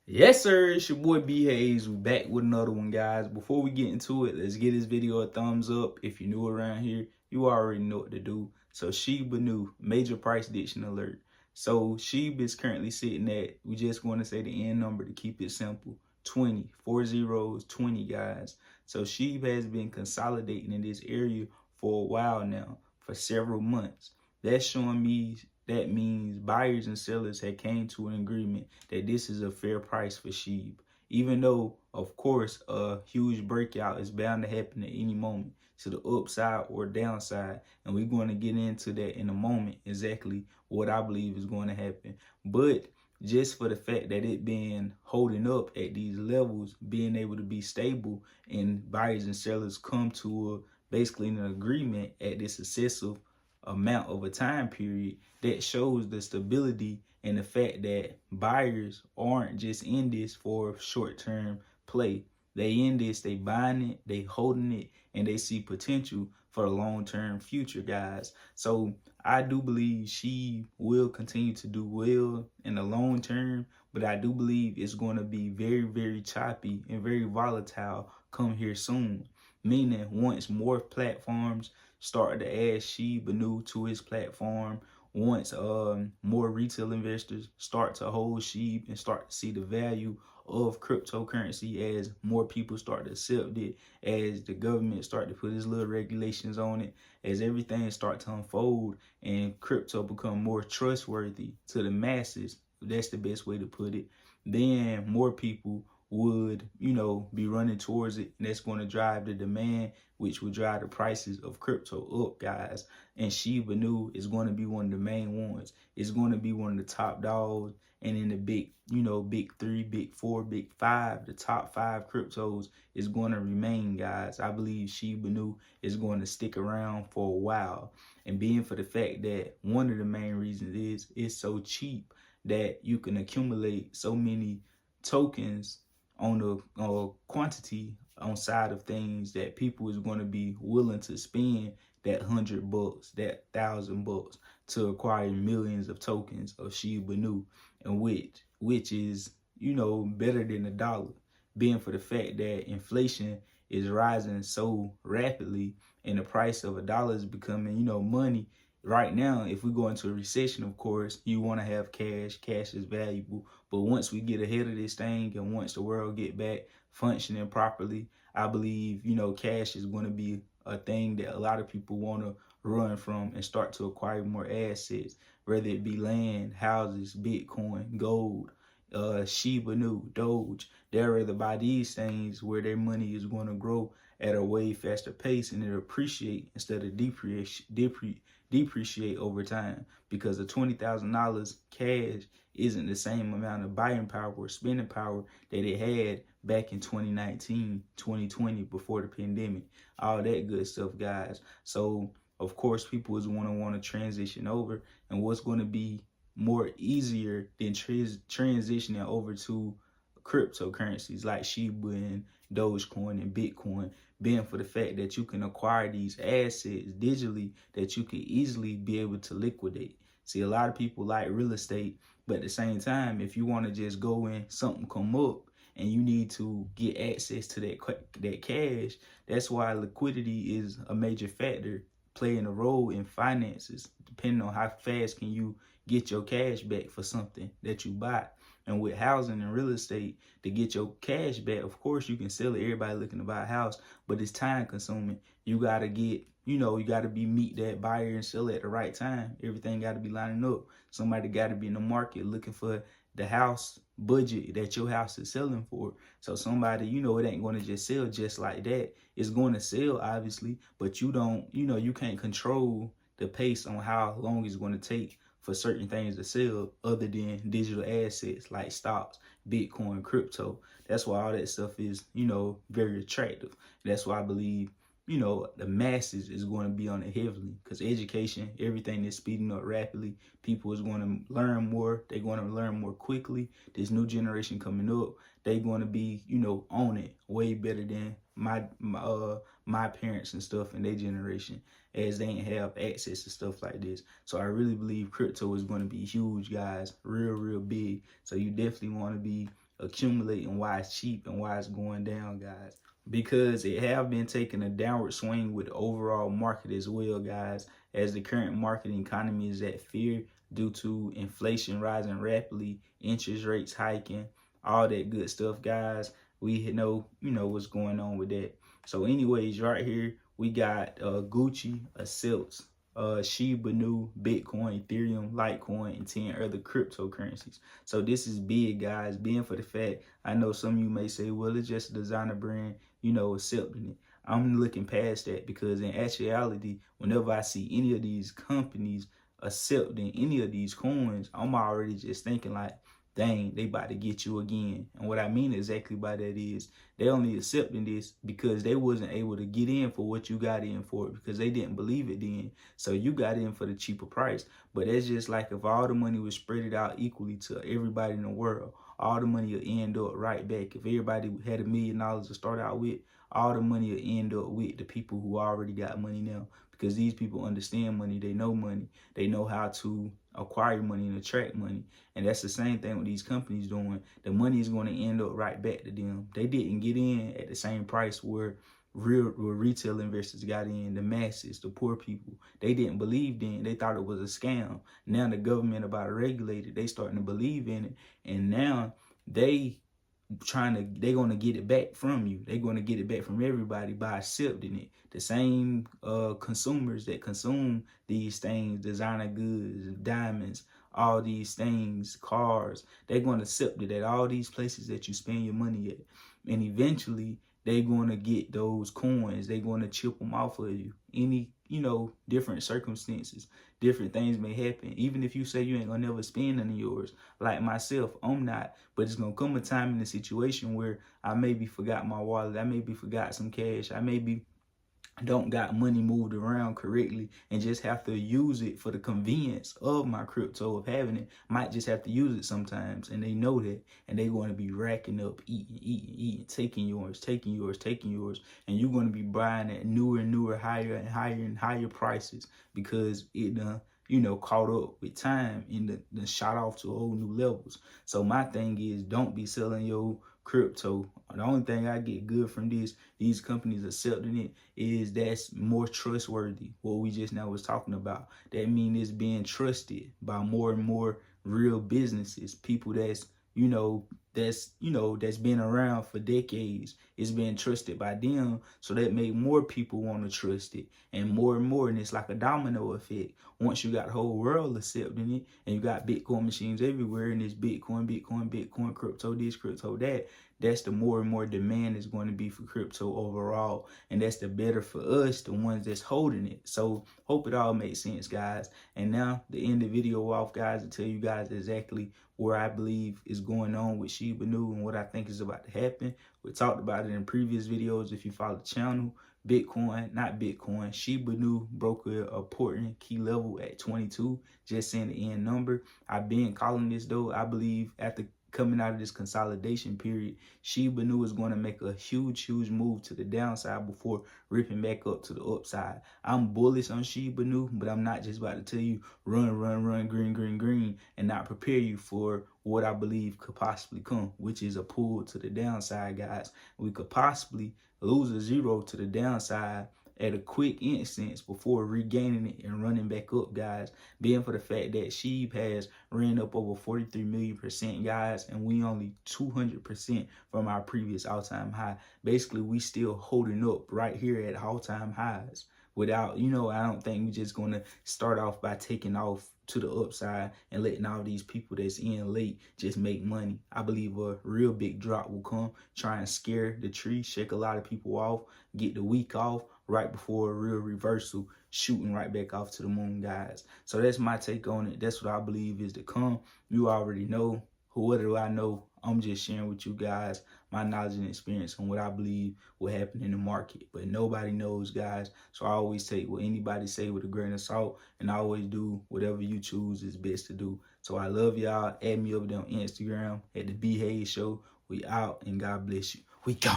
Yes, sir. It's your boy B Hayes. We back with another one, guys. Before we get into it, let's give this video a thumbs up. If you're new around here, you already know what to do. So Shiba new major price diction alert. So Shiba is currently sitting at, we just want to say the end number to keep it simple, 20, 4 zeros, 20, guys. So Shiba has been consolidating in this area for a while now, for several months. That's showing me that means buyers and sellers had came to an agreement that this is a fair price for Shiba. Even though, of course, a huge breakout is bound to happen at any moment to the upside or downside. And we're going to get into that in a moment, exactly what I believe is going to happen. But just for the fact that it been holding up at these levels, being able to be stable, and buyers and sellers come to basically an agreement at this excessive amount of a time period, that shows the stability and the fact that buyers aren't just in this for short-term play. They in this, they buying it, they holding it, and they see potential for the long-term future, guys. So I do believe she will continue to do well in the long term, but I do believe it's going to be very, very choppy and very volatile come here soon. Meaning once more platforms start to add Shiba new to his platform, once more retail investors start to hold Shiba and start to see the value of cryptocurrency, as more people start to accept it, as the government start to put its little regulations on it, as everything start to unfold and crypto become more trustworthy to the masses, that's the best way to put it, then more people would, be running towards it. And that's going to drive the demand, which will drive the prices of crypto up, guys. And Shiba Inu is going to be one of the main ones. It's going to be one of the top dogs. And in the big, big three, big four, big five, the top five cryptos is going to remain, guys. I believe Shiba Inu is going to stick around for a while. And being for the fact that one of the main reasons is it's so cheap that you can accumulate so many tokens on the quantity on side of things that people is going to be willing to spend that $100, that $1,000 to acquire millions of tokens of Shiba Inu, and which is better than a dollar. Being for the fact that inflation is rising so rapidly and the price of a dollar is becoming money. Right now, if we go into a recession, of course, you want to have cash. Cash is valuable. But once we get ahead of this thing and once the world get back functioning properly, I believe, cash is going to be a thing that a lot of people want to run from and start to acquire more assets, whether it be land, houses, Bitcoin, gold, Shiba Inu, Doge. They'd rather buy these things where their money is going to grow at a way faster pace and it'll appreciate instead of depreciate over time, because the $20,000 cash isn't the same amount of buying power or spending power that it had back in 2019, 2020, before the pandemic, all that good stuff, guys. So of course people is going to want to transition over, and what's going to be more easier than transitioning over to cryptocurrencies like Shiba and Dogecoin and Bitcoin, being for the fact that you can acquire these assets digitally that you can easily be able to liquidate. See, a lot of people like real estate, but at the same time, if you want to just go in, something come up and you need to get access to that cash, that's why liquidity is a major factor playing a role in finances, depending on how fast can you get your cash back for something that you buy. And with housing and real estate, to get your cash back, of course, you can sell it. Everybody looking to buy a house, but it's time consuming. You got to get, you got to meet that buyer and seller at the right time. Everything got to be lining up. Somebody got to be in the market looking for the house budget that your house is selling for. So somebody, it ain't going to just sell just like that. It's going to sell, obviously, but you don't, you can't control the pace on how long it's going to take for certain things to sell other than digital assets like stocks, Bitcoin, crypto. That's why all that stuff is, very attractive. That's why I believe, the masses is going to be on it heavily, because education, everything is speeding up rapidly. People is going to learn more. They're going to learn more quickly. This new generation coming up, they're going to be, on it way better than my parents and stuff in their generation, as they ain't have access to stuff like this. So I really believe crypto is going to be huge, guys, real big. So you definitely want to be accumulating, why it's cheap, and why it's going down, guys. Because it have been taking a downward swing with the overall market as well, guys, as the current market economy is at fear due to inflation rising rapidly, interest rates hiking, all that good stuff, guys. We know, what's going on with that. So anyways, right here, we got Gucci, Accepts, Shiba Inu, Bitcoin, Ethereum, Litecoin, and 10 other cryptocurrencies. So this is big, guys. Being for the fact, I know some of you may say, well, it's just a designer brand, accepting it. I'm looking past that, because in actuality, whenever I see any of these companies accepting any of these coins, I'm already just thinking like, dang, they about to get you again. And what I mean exactly by that is they only accepting this because they wasn't able to get in for what you got in for, because they didn't believe it then. So you got in for the cheaper price. But that's just like if all the money was spread out equally to everybody in the world, all the money will end up right back. If everybody had $1 million to start out with, all the money will end up with the people who already got money now, because these people understand money. They know money. They know how to acquire money and attract money. And that's the same thing with these companies doing. The money is going to end up right back to them. They didn't get in at the same price where retail investors got in, the masses, the poor people. They didn't believe then. They thought it was a scam. Now the government about to regulate it. They starting to believe in it. And now they're going to get it back from you. They're going to get it back from everybody by accepting it. The same consumers that consume these things, designer goods, diamonds, all these things, cars, they're going to accept it at all these places that you spend your money at. And eventually, they're going to get those coins. They're going to chip them off of you. Any, different circumstances, different things may happen. Even if you say you ain't going to never spend none of yours, like myself, I'm not. But it's going to come a time in the situation where I maybe forgot my wallet. I maybe forgot some cash. I maybe don't got money moved around correctly and just have to use it for the convenience of my crypto, of having it. Might just have to use it sometimes, and they know that, and they're going to be racking up, eating, taking yours, and you're going to be buying at newer and newer, higher and higher and higher prices, because it caught up with time and the shot off to whole new levels. So my thing is, don't be selling your crypto. The only thing I get good from these companies accepting it, is that's more trustworthy. What we just now was talking about. That means it's being trusted by more and more real businesses, people that's been around for decades. It's being trusted by them, so that make more people want to trust it, and more, and it's like a domino effect. Once you got the whole world accepting it, and you got Bitcoin machines everywhere, and it's Bitcoin, crypto this, crypto that, that's the more and more demand is going to be for crypto overall, and that's the better for us, the ones that's holding it. So hope it all makes sense, guys. And now to end the video off, guys, to tell you guys exactly where I believe is going on with Shiba Inu and what I think is about to happen. We talked about it in previous videos. If you follow the channel, Shiba Inu broke a important key level at 22, just saying the end number. I've been calling this though. I believe after coming out of this consolidation period, Shiba Inu is going to make a huge move to the downside before ripping back up to the upside. I'm bullish on Shiba Inu, but I'm not just about to tell you run, green, and not prepare you for what I believe could possibly come, which is a pull to the downside, guys. We could possibly lose a zero to the downside at a quick instance before regaining it and running back up, guys. Being for the fact that Sheeb has ran up over 43 million%, guys, and we only 200% from our previous all-time high. Basically, we still holding up right here at all-time highs. Without, I don't think we're just going to start off by taking off to the upside and letting all these people that's in late just make money. I believe a real big drop will come, try and scare the tree, shake a lot of people off, get the week off right before a real reversal, shooting right back off to the moon, guys. So that's my take on it. That's what I believe is to come. You already know. What do I know? I'm just sharing with you guys my knowledge and experience on what I believe will happen in the market. But nobody knows, guys. So I always take what anybody say with a grain of salt, and I always do whatever you choose is best to do. So I love y'all. Add me over there on Instagram at the B Hayes Show. We out, and God bless you. We go.